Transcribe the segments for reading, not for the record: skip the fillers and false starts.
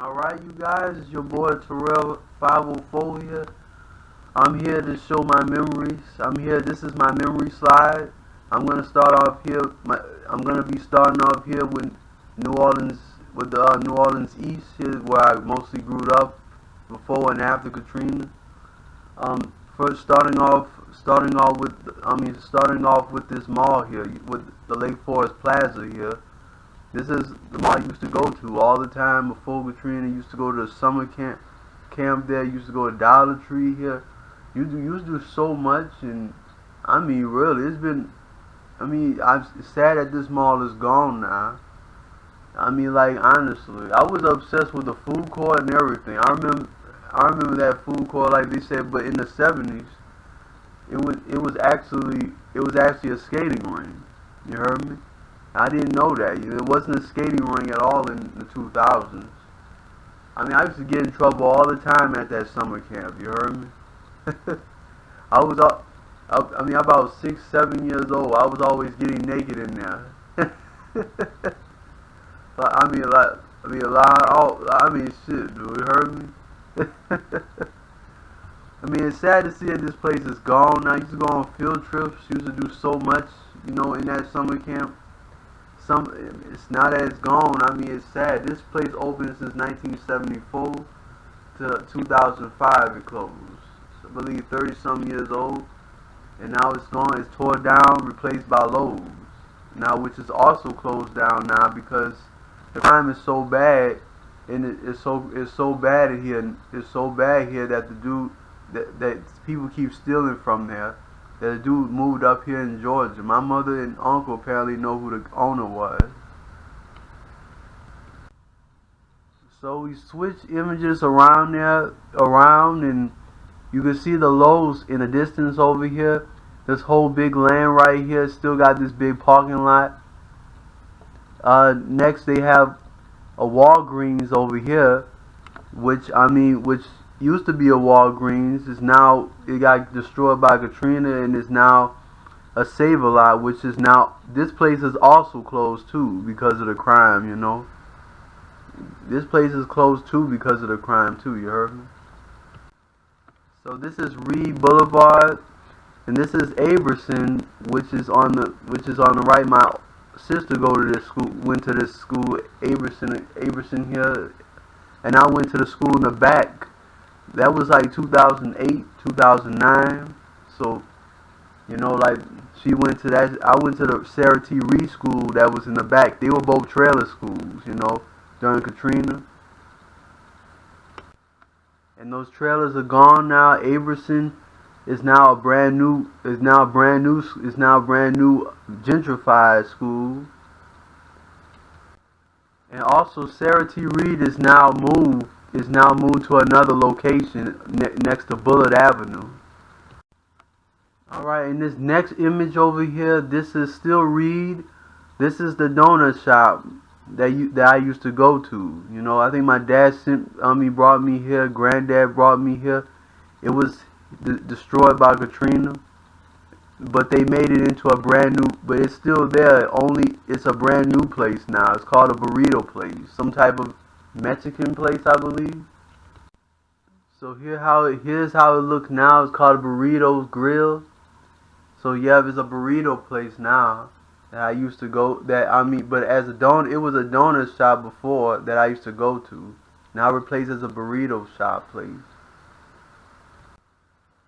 Alright, you guys, it's your boy Terrell 504 here. I'm here to show my memories. This is my memory slide. I'm gonna start off here. I'm gonna be starting off here with New Orleans, with the New Orleans East, here where I mostly grew up before and after Katrina. First starting off with this mall here, with the Lake Forest Plaza here. This is the mall I used to go to all the time before Katrina. Used to go to the summer camp there. Used to go to Dollar Tree here. Used to do so much, and I mean, really, it's been. I mean, I'm sad that this mall is gone now. I mean, like, honestly, I was obsessed with the food court and everything. I remember that food court, like they said, but in the '70s, it was actually a skating ring. You heard me? I didn't know that. It wasn't a skating ring at all in the 2000s. I mean, I used to get in trouble all the time at that summer camp. You heard me? I mean, about 6, 7 years old. I was always getting naked in there. Shit, dude. You heard me? I mean, it's sad to see that this place is gone now. I used to go on field trips. Used to do so much, in that summer camp. It's now that it's gone. I mean, it's sad. This place opened since 1974 to 2005. It closed. I believe 30-some years old, and now it's gone. It's torn down, replaced by Lowe's now, which is also closed down now because the crime is so bad, and it's so bad in here. It's so bad here that the dude that people keep stealing from there. The dude moved up here in Georgia. My mother and uncle apparently know who the owner was. So we switched images around and you can see the Lowe's in the distance over here. This whole big land right here still got this big parking lot. Next they have a Walgreens over here, which used to be a Walgreens. It got destroyed by Katrina and is now a Save-A-Lot, which is now, this place is also closed too because of the crime, This place is closed too because of the crime too, you heard me? So this is Reed Boulevard, and this is Aberson, which is on the right. My sister went to this school, Aberson here, and I went to the school in the back. That was like 2008, 2009. So, like, she went to that. I went to the Sarah T. Reed school that was in the back. They were both trailer schools, during Katrina. And those trailers are gone now. Aberson is now a brand new gentrified school. And also Sarah T. Reed is now moved to another location next to Bullard Avenue. Alright, in this next image over here, this is still Reed. This is the donut shop that I used to go to. I think my dad brought me here. Granddad brought me here. It was destroyed by Katrina, but they made it into a brand new. But it's still there. It's a brand new place now. It's called a burrito place, some type of Mexican place, I believe. So here's how it looks now. It's called Burritos Grill. So yeah, it's a burrito place now that I used to go. But as a donut, it was a donut shop before that I used to go to. Now replaced as a burrito shop place.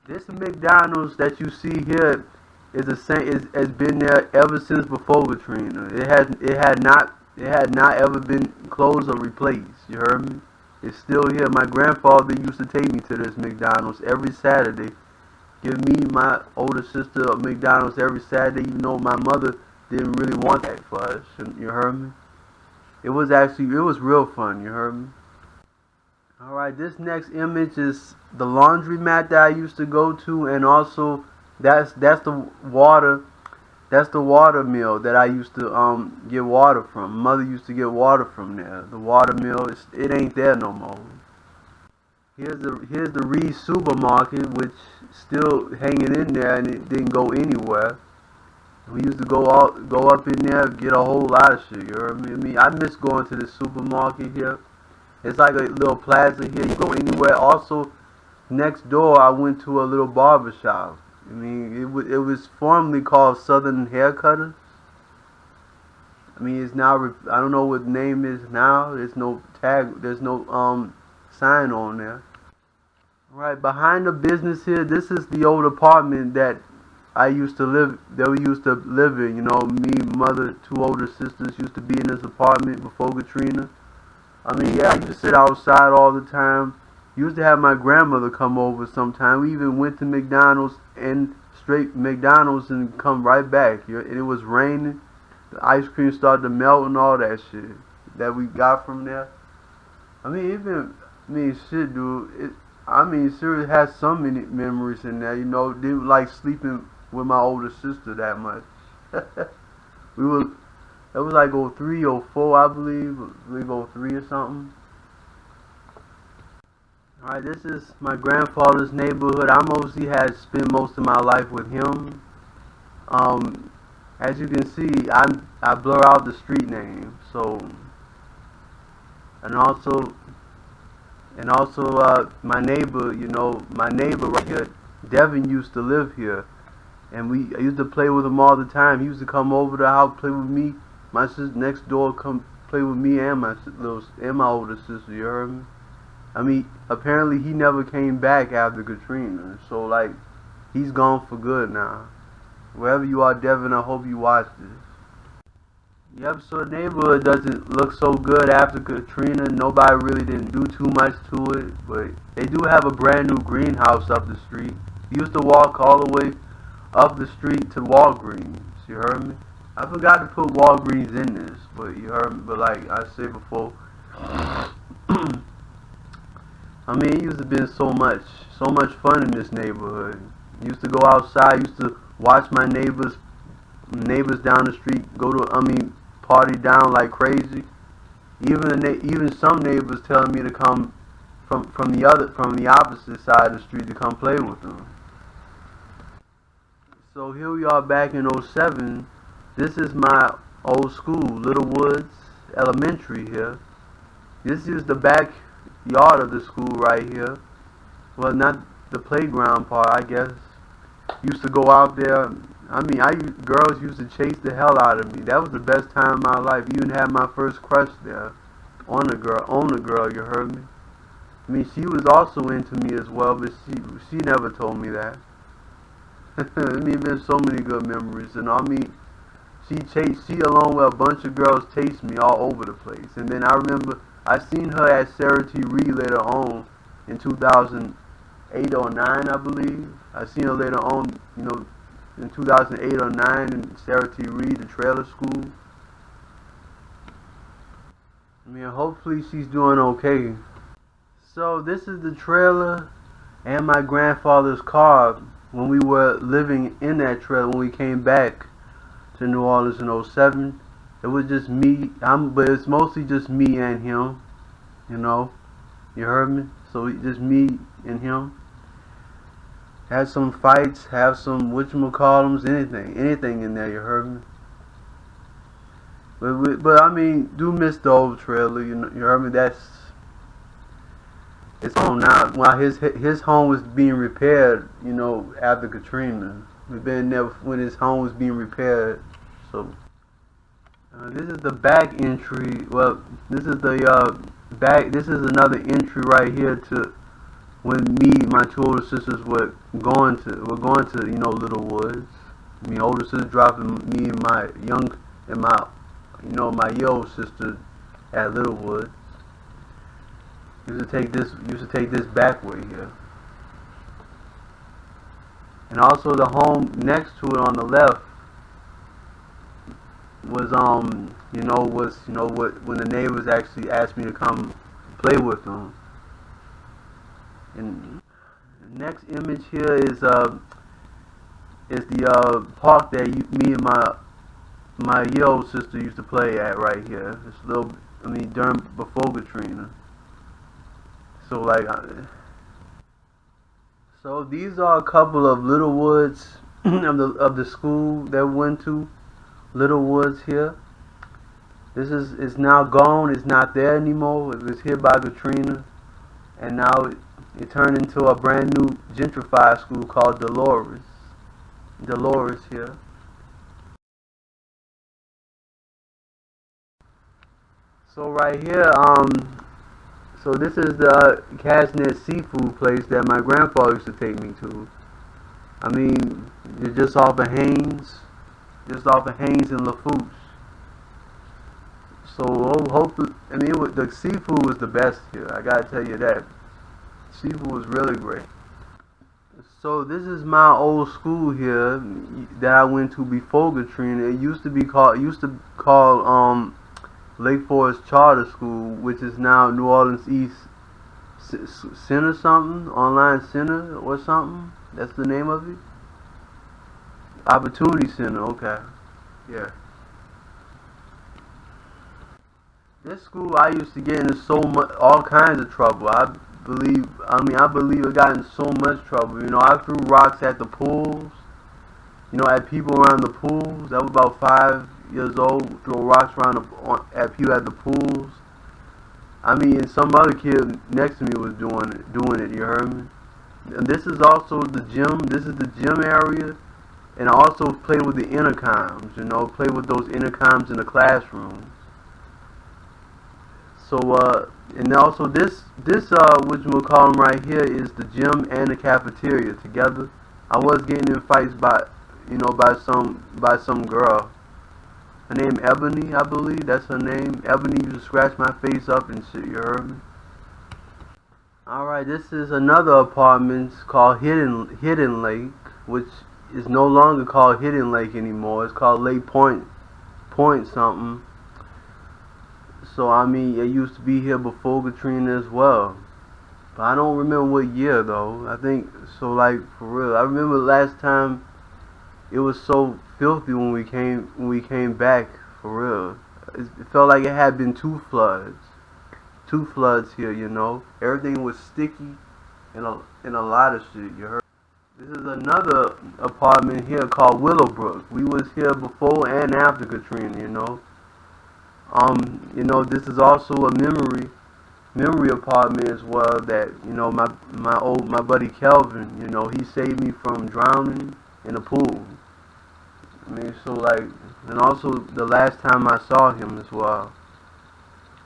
This McDonald's that you see here is the same. Has been there ever since before Katrina. It had not ever been closed or replaced. You heard me? It's still here. My grandfather used to take me to this McDonald's every Saturday. Give me my older sister a McDonald's every Saturday. My mother didn't really want that for us. You heard me? It was real fun. You heard me? Alright, this next image is the laundromat that I used to go to, and also that's the water mill that I used to get water from. Mother used to get water from there. The water mill, it ain't there no more. Here's the Reed supermarket, which still hanging in there, and it didn't go anywhere. We used to go up in there, get a whole lot of shit. You heard me? I miss going to the supermarket here. It's like a little plaza here. You go anywhere. Also, next door, I went to a little barber shop. I mean, it was formerly called Southern Haircutters. I mean, it's now, I don't know what the name is now. There's no tag. There's no sign on there. Right behind the business here, this is the old apartment that I used to live. That we used to live in. You know, me, mother, two older sisters used to be in this apartment before Katrina. I mean, yeah, I used to sit outside all the time. Used to have my grandmother come over sometime. We even went to McDonald's and straight McDonald's and come right back. And it was raining. The ice cream started to melt and all that shit that we got from there. I mean, shit, dude. Seriously, has so many memories in there. You know, didn't like sleeping with my older sister that much. we were, That was like '03, '04, I believe '03 or something. Alright, this is my grandfather's neighborhood. I mostly had spent most of my life with him. As you can see, I blur out the street name. So, and also my neighbor, my neighbor right here, Devin, used to live here, and I used to play with him all the time. He used to come over to the house, play with me. My sister next door come play with me and my older sister. You heard me? I mean, apparently he never came back after Katrina, so like, he's gone for good now. Wherever you are, Devin, I hope you watch this. Yep, so the neighborhood doesn't look so good after Katrina. Nobody really didn't do too much to it, but they do have a brand new greenhouse up the street. You used to walk all the way up the street to Walgreens, you heard me? I forgot to put Walgreens in this, but you heard me, but like I said before, I mean, it used to be so much fun in this neighborhood. Used to go outside, used to watch my neighbors down the street party down like crazy. Even some neighbors telling me to come from the opposite side of the street to come play with them. So here we are back in '07. This is my old school, Little Woods Elementary here. This is the backyard of the school right here. Well, not the playground part, I guess. Used to go out there. Girls used to chase the hell out of me. That was the best time of my life. Even had my first crush there on a girl. You heard me? I mean, she was also into me as well, but she never told me that. There's so many good memories, and she along with a bunch of girls chased me all over the place. And then I remember I seen her at Sarah T. Reed later on in 2008 or 9, I believe. I seen her later on, in 2008 or 9 in Sarah T. Reed, the trailer school. I mean, hopefully she's doing okay. So this is the trailer and my grandfather's car when we were living in that trailer when we came back to New Orleans in '07. It was just me, but it's mostly just me and him, you heard me? So just me and him. Have some fights, have some whatchamacallums, anything in there, you heard me? But I mean, do miss the old trailer, you heard me? It's home now. While his home was being repaired, after Katrina. We've been there when his home was being repaired. So this is the back entry. Well, this is the back. This is another entry right here to when my two older sisters were going to Little Woods. My older sister dropping me and my year old sister at Little Woods. Used to take this back way here. And also the home next to it on the left was when the neighbors actually asked me to come play with them. And the next image here is the park that me and my year old sister used to play at right here. Before Katrina. So these are a couple of Little Woods of the school that we went to. Little Woods here. It's now gone. It's not there anymore. It was hit by Katrina, and now it turned into a brand new gentrified school called Dolores. Dolores here. So right here, so this is the Casnet seafood place that my grandfather used to take me to. I mean, you're just off of Haynes and LaFouche. So hopefully, I mean, the seafood was the best here. I gotta tell you that. Seafood was really great. So this is my old school here that I went to before Katrina. It used to call Lake Forest Charter School, which is now New Orleans East Center something, Online Center or something. That's the name of it. Opportunity Center. Okay, yeah. This school I used to get into so much, all kinds of trouble. I believe I got in so much trouble. You know, I threw rocks at the pools. You know, at people around the pools. I was about 5 years old. Throw rocks at people at the pools. I mean, and some other kid next to me was doing it. You heard me? And this is also the gym. This is the gym area. And I also played with the intercoms. You know, played with those intercoms in the classroom. So, and also this which we'll call them right here is the gym and the cafeteria together. I was getting in fights by some girl. Her name Ebony, I believe. That's her name. Ebony used to scratch my face up and shit. You heard me? Alright, this is another apartment called Hidden Lake, which is no longer called Hidden Lake anymore. It's called Lake Point something. So I mean, it used to be here before Katrina as well. But I don't remember what year though. I think so, like, for real. I remember last time it was so filthy when we came back, for real. It felt like it had been two floods here. You know, everything was sticky and a lot of shit. You heard. This is another apartment here called Willowbrook. We was here before and after Katrina. You know, this is also a memory apartment as well. That, you know, my buddy Kelvin, you know, he saved me from drowning in the pool. I mean, so like, and also the last time I saw him as well.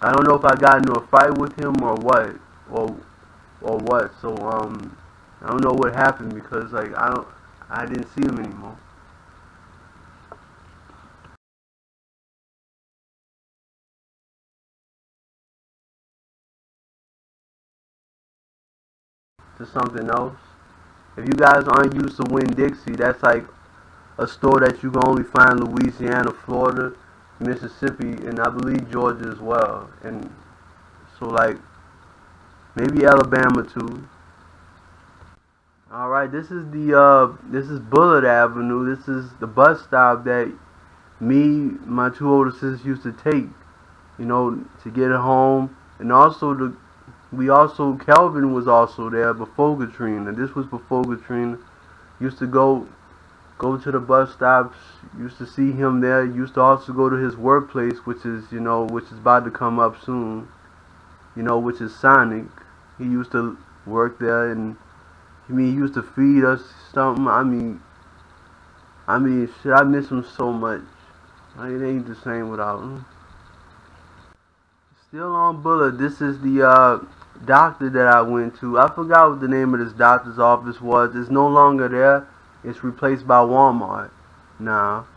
I don't know if I got into a fight with him or what, or what. So I don't know what happened because like I didn't see him anymore. To something else. If you guys aren't used to Winn-Dixie, that's like a store that you can only find in Louisiana, Florida, Mississippi, and I believe Georgia as well. And so like maybe Alabama too. Alright, this is Bullard Avenue. This is the bus stop that my two older sisters used to take, you know, to get home. And also Kelvin was also there before Katrina. This was before Katrina. Used to go to the bus stops. Used to see him there. Used to also go to his workplace, which is about to come up soon. You know, which is Sonic. He used to work there, and I mean, he used to feed us something. I mean, shit, I miss him so much. Like, it ain't the same without him. Still on Bullard, this is the doctor that I went to. I forgot what the name of this doctor's office was. It's no longer there. It's replaced by Walmart now.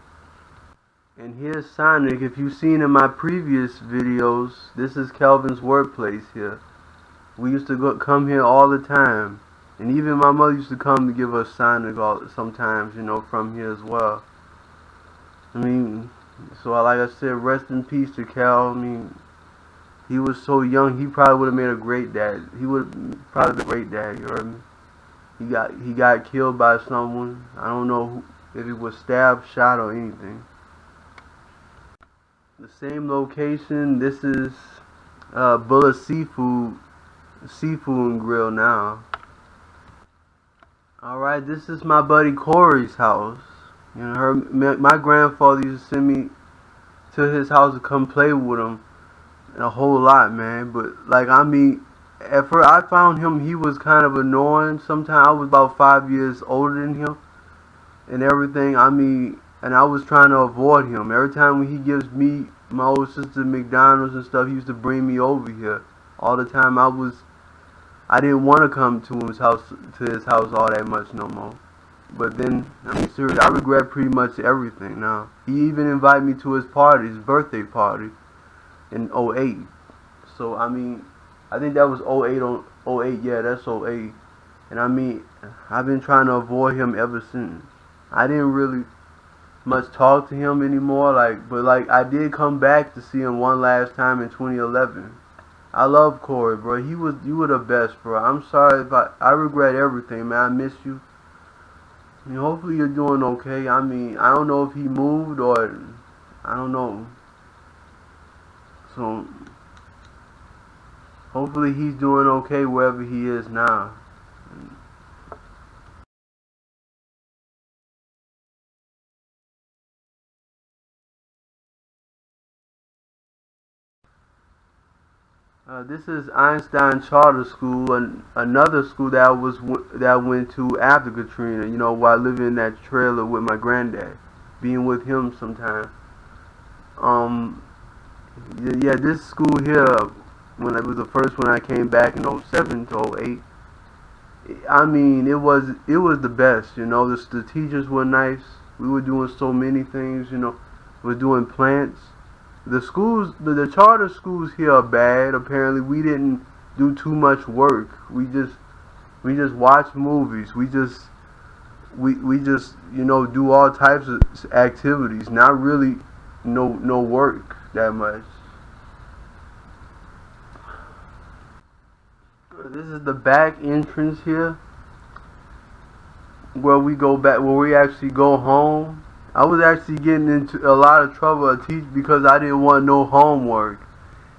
And here's Sonic. If you've seen in my previous videos, this is Kelvin's workplace here. We used to come here all the time. And even my mother used to come to give us Sonic sometimes, you know, from here as well. I mean, so like I said, rest in peace to Cal. I mean, he was so young. He probably would have made a great dad. He would probably been a great dad. You heard me? He got killed by someone. I don't know if he was stabbed, shot, or anything. The same location. This is Bullet Seafood and Grill now. Alright, this is my buddy Corey's house. You know, my grandfather used to send me to his house to come play with him and a whole lot, man. But like I mean, at first I found him he was kind of annoying. Sometimes I was about 5 years older than him and everything. I mean, and I was trying to avoid him. Every time when he gives me my old sister McDonald's and stuff, he used to bring me over here all the time. I didn't want to come to his house all that much no more. But then, I mean, seriously, I regret pretty much everything now. He even invited me to his party, his birthday party, in '08. So, I mean, I think that was '08, yeah, that's '08. And I mean, I've been trying to avoid him ever since. I didn't really much talk to him anymore, but I did come back to see him one last time in 2011. I love Corey, bro. You were the best, bro. I'm sorry if I regret everything, man. I miss you. I mean, hopefully you're doing okay. I mean, I don't know if he moved or I don't know. So hopefully he's doing okay wherever he is now. This is Einstein Charter School, another school that I went to after Katrina. You know, while living in that trailer with my granddad, being with him sometimes. Um, yeah, this school here, when it was the first one I came back in '07 to '08. I mean, it was the best. You know, the teachers were nice. We were doing so many things. You know, we were doing plants. The charter schools here are bad. Apparently, we didn't do too much work. We just watch movies. We just do all types of activities. Not really no work that much. This is the back entrance here, where we actually go home. I was actually getting into a lot of trouble at teach because I didn't want no homework.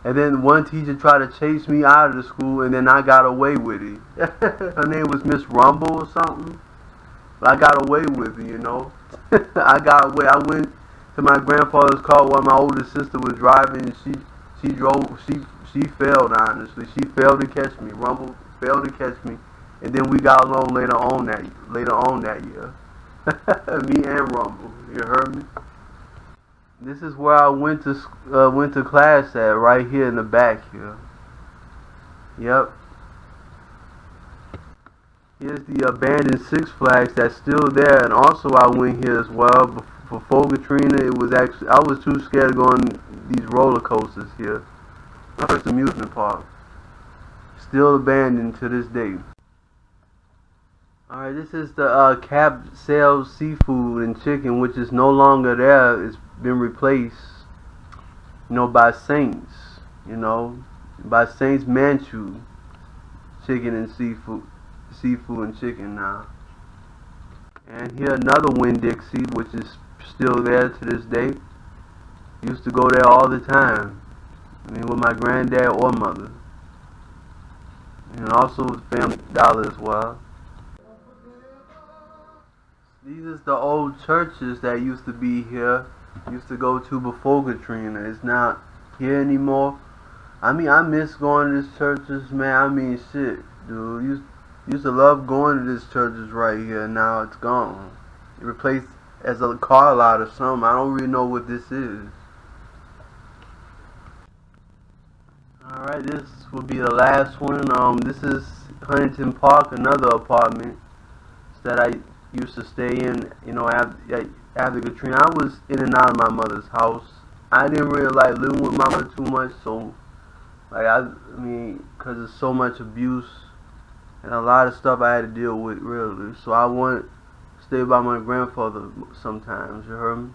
And then one teacher tried to chase me out of the school, and then I got away with it. Her name was Miss Rumble or something. But I got away with it, you know. I got away. I went to my grandfather's car while my older sister was driving, and she failed, honestly. She failed to catch me. Rumble failed to catch me. And then we got along later on that year. Me and Rumble. You heard me? This is where I went to class at, right here in the back here. Yep. Here's the abandoned Six Flags that's still there, and also I went here as well. Before Katrina, I was too scared to go on these roller coasters here. First amusement park. Still abandoned to this day. Alright, this is the Cap Sales Seafood and Chicken, which is no longer there. It's been replaced, by Saints, by Saints Manchu Chicken and Seafood and Chicken now. And here another Winn-Dixie, which is still there to this day. Used to go there all the time. I mean, with my granddad or mother. And also with Family Dollar as well. These is the old churches that used to be here. Used to go to before Katrina. It's not here anymore. I mean, I miss going to these churches, man. I mean, shit, dude. Used to love going to these churches right here. Now it's gone. It replaced as a car lot or something. I don't really know what this is. Alright, this will be the last one. This is Huntington Park, another apartment that I used to stay in, after Katrina. I was in and out of my mother's house. I didn't really like living with my mother too much, so, I mean, because there's so much abuse and a lot of stuff I had to deal with, really. So I wanted to stay by my grandfather sometimes, you heard me?